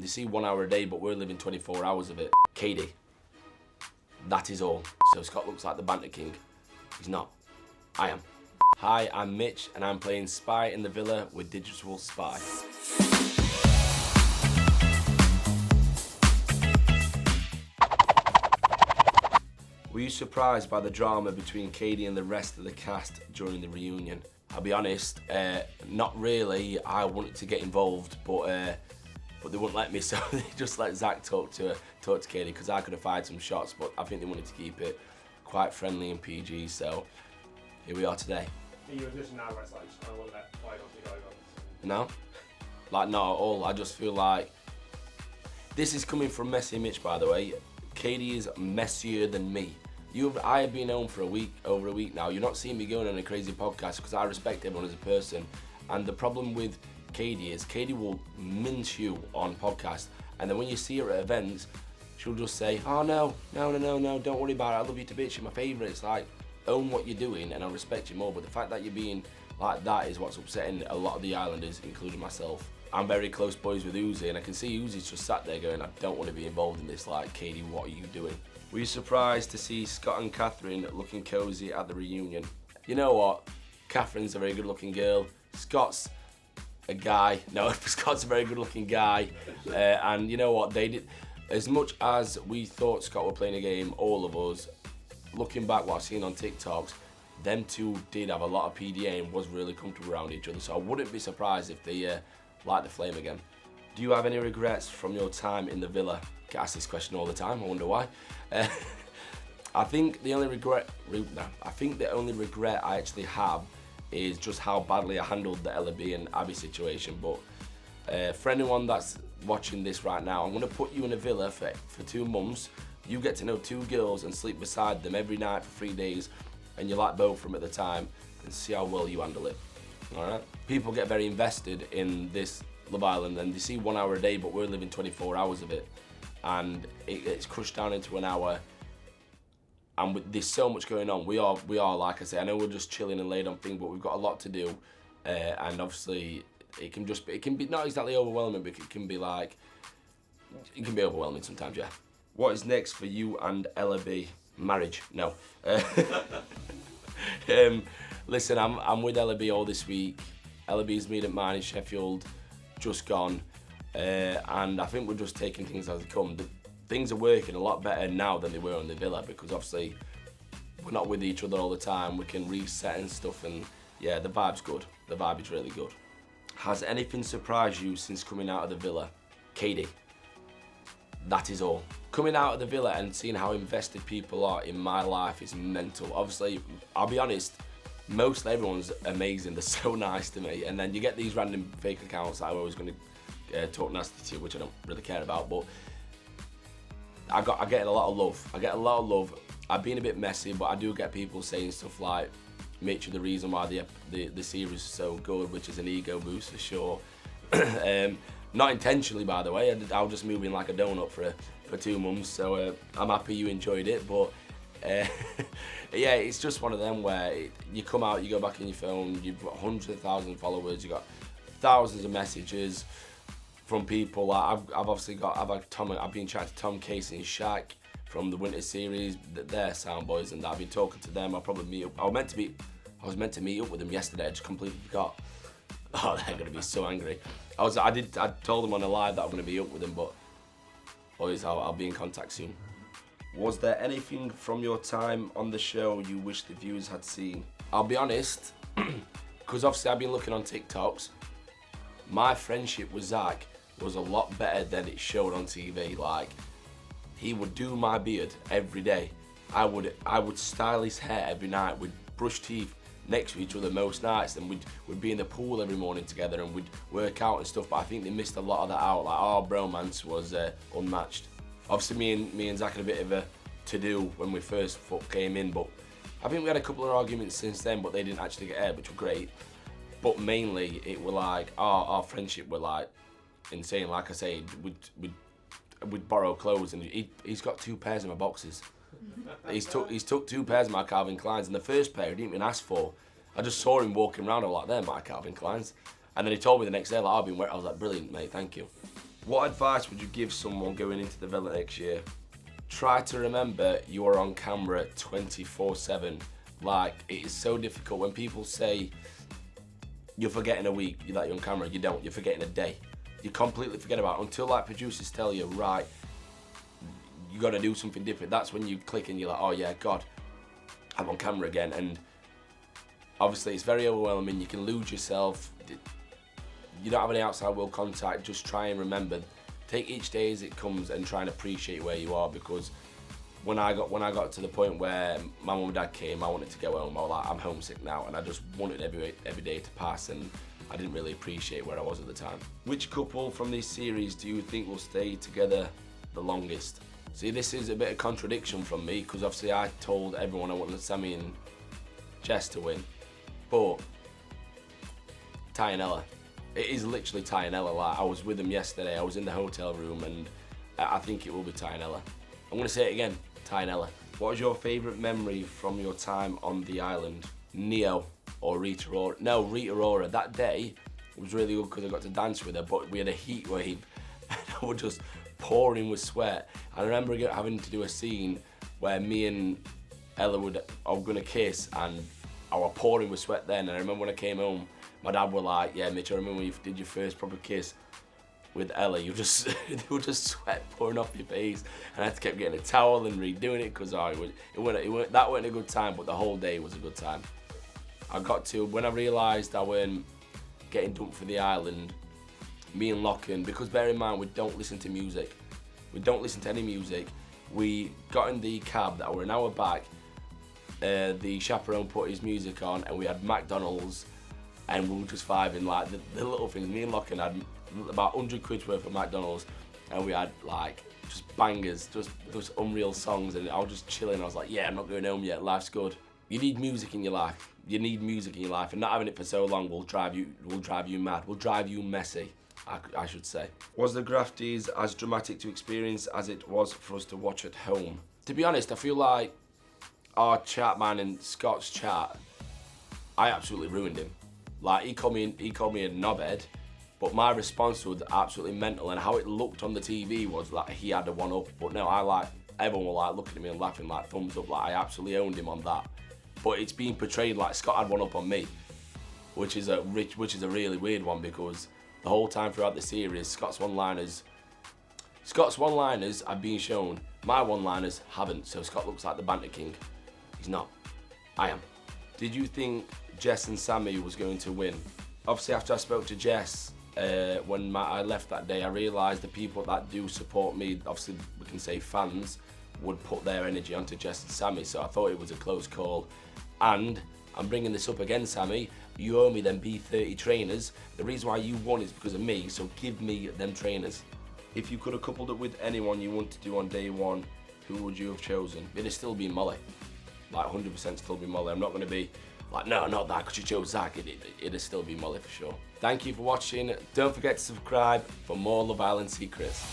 they see 1 hour a day, but we're living 24 hours of it. Kady. That is all. So Scott looks like the banter king. He's not. I am. Hi, I'm Mitch, and I'm playing Spy in the Villa with Digital Spy. Were you surprised by the drama between Kady and the rest of the cast during the reunion? I'll be honest, not really. I wanted to get involved, but they wouldn't let me, so they just let Zach talk to Kady, because I could have fired some shots, but I think they wanted to keep it quite friendly and PG, so here we are today. Are you in a position now where it's like, I want to let bygones be bygones? No, like not at all. I just feel like, this is coming from Messy Mitch, by the way. Kady is messier than me. I have been home for over a week now. You're not seeing me going on a crazy podcast because I respect everyone as a person. And the problem with Kady is Kady will mince you on podcasts, and then when you see her at events, she'll just say, oh no, don't worry about it, I love you to bits, you're my favourite. It's like, own what you're doing and I'll respect you more, but the fact that you're being like that is what's upsetting a lot of the Islanders, including myself. I'm very close boys with Uzi, and I can see Uzi's just sat there going, I don't want to be involved in this, like, Kady, what are you doing? Were you surprised to see Scott and Catherine looking cozy at the reunion? You know what? Catherine's a very good looking girl. Scott's a guy. No, Scott's a very good looking guy. And you know what? They did, as much as we thought Scott were playing a game, all of us, looking back what I've seen on TikToks, them two did have a lot of PDA and was really comfortable around each other. So I wouldn't be surprised if they light the flame again. Do you have any regrets from your time in the villa? I get asked this question all the time, I wonder why. I think the only regret I actually have is just how badly I handled the Ella B and Abby situation. But for anyone that's watching this right now, I'm gonna put you in a villa for 2 months. You get to know 2 girls and sleep beside them every night for 3 days, and you like both of them at the time, and see how well you handle it. All right? People get very invested in this Love Island, and they see 1 hour a day, but we're living 24 hours of it, and it's crushed down into an hour. And there's so much going on. We are, like I say, I know we're just chilling and laid on thing, but we've got a lot to do, and obviously it can be not exactly overwhelming, but it can be overwhelming sometimes, yeah. What is next for you and Ella B? Marriage? No. Listen, I'm with Ella B all this week. Ella B's meeting mine in Sheffield, just gone, and I think we're just taking things as they come. Things are working a lot better now than they were in the villa, because obviously we're not with each other all the time. We can reset and stuff, and yeah, the vibe's good. The vibe is really good. Has anything surprised you since coming out of the villa? Kady. That is all. Coming out of the villa and seeing how invested people are in my life is mental. Obviously, I'll be honest, mostly everyone's amazing. They're so nice to me, and then you get these random fake accounts that I'm always going to talk nasty to, which I don't really care about, but I get a lot of love. I get a lot of love. I've been a bit messy, but I do get people saying stuff like, Mitch, the reason why the series is so good, which is an ego boost for sure. Not intentionally, by the way. I was just moving like a donut for 2 months, so I'm happy you enjoyed it. But yeah, it's just one of them where you come out, you go back in your phone, you've got 100,000 followers, you've got thousands of messages from people. Like I've been chatting to Tom, Casey and Shaq from the Winter Series. They're sound boys, and I've been talking to them. I'll probably meet up. I was meant to meet up with them yesterday. I just completely forgot. Oh, they're gonna be so angry. I told them on a live that I'm gonna be up with them, but boys, I'll be in contact soon. Was there anything from your time on the show you wish the viewers had seen? I'll be honest, because obviously I've been looking on TikToks. My friendship with Zach was a lot better than it showed on TV. Like, he would do my beard every day. I would style his hair every night. We'd brush teeth next to each other most nights, and we'd be in the pool every morning together, and we'd work out and stuff. But I think they missed a lot of that out. Like, our bromance was unmatched. Obviously, me and Zach had a bit of a to-do when we first came in, but I think we had a couple of arguments since then, but they didn't actually get aired, which were great. But mainly, it were like, our friendship were like insane. Like I say, we'd borrow clothes, and he's got 2 pairs of my boxes. He's took 2 pairs of my Calvin Kleins, and the first pair he didn't even ask for. I just saw him walking around, I was like, they're my Calvin Kleins. And then he told me the next day, like, I've been wearing, I was like, brilliant, mate, thank you. What advice would you give someone going into the villa next year? Try to remember you are on camera 24/7. Like, it is so difficult when people say you're forgetting a week that you're on camera. You don't, you're forgetting a day. You completely forget about it until like producers tell you, right, you gotta do something different. That's when you click and you're like, oh yeah, God, I'm on camera again. And obviously it's very overwhelming. You can lose yourself. You don't have any outside world contact. Just try and remember, take each day as it comes and try and appreciate where you are, because when I got to the point where my mum and dad came, I wanted to go home. I was like, I'm homesick now, and I just wanted every day to pass, and I didn't really appreciate where I was at the time. Which couple from this series do you think will stay together the longest? See, this is a bit of contradiction from me, because obviously I told everyone I wanted Sammy and Jess to win, but Ty and Ella. It is literally Ty and Ella. Like, I was with them yesterday, I was in the hotel room, and I think it will be Ty and Ella. I'm gonna say it again, Ty and Ella. What is your favourite memory from your time on the island? Neo or Rita Ora? No, Rita Ora. That day was really good because I got to dance with her, but we had a heat wave and I was just pouring with sweat. I remember having to do a scene where me and Ella were gonna kiss, and I was pouring with sweat then. And I remember when I came home, my dad were like, yeah, Mitch, I remember when you did your first proper kiss with Ella, you just there was just sweat pouring off your face, and I had to keep getting a towel and redoing it because that wasn't a good time, but the whole day was a good time. I got to, when I realised I weren't getting dumped for the island, me and Locken, because bear in mind we don't listen to music, we don't listen to any music, we got in the cab that were an hour back, the chaperone put his music on, and we had McDonald's, and we were just vibing, like the little things. Me and Locken had about 100 quid worth of McDonald's, and we had like just bangers, just those unreal songs, and I was just chilling. I was like, yeah, I'm not going home yet, life's good. You need music in your life. You need music in your life, and not having it for so long will drive you mad, will drive you messy, I should say. Was the Grafties as dramatic to experience as it was for us to watch at home? To be honest, I feel like our chat man and Scott's chat, I absolutely ruined him. Like, he called me a knobhead, but my response was absolutely mental, and how it looked on the TV was like he had a one-up. But no, everyone was like looking at me and laughing, like thumbs up, like I absolutely owned him on that. But it's being portrayed like Scott had one up on me, which is a really weird one, because the whole time throughout the series, Scott's one-liners have been shown, my one-liners haven't. So Scott looks like the banter king. He's not. I am. Did you think Jess and Sammy was going to win? Obviously, after I spoke to Jess, when I left that day, I realised the people that do support me, obviously we can say fans, would put their energy onto Jess and Sammy, so I thought it was a close call. And I'm bringing this up again, Sammy, you owe me them B30 trainers. The reason why you won is because of me, so give me them trainers. If you could have coupled up with anyone you wanted to do on day one, who would you have chosen? It'd have still been Molly. Like 100% still be Molly. I'm not going to be like, no, not that, because you chose Zach. It'd still be Molly for sure. Thank you for watching. Don't forget to subscribe for more Love Island secrets.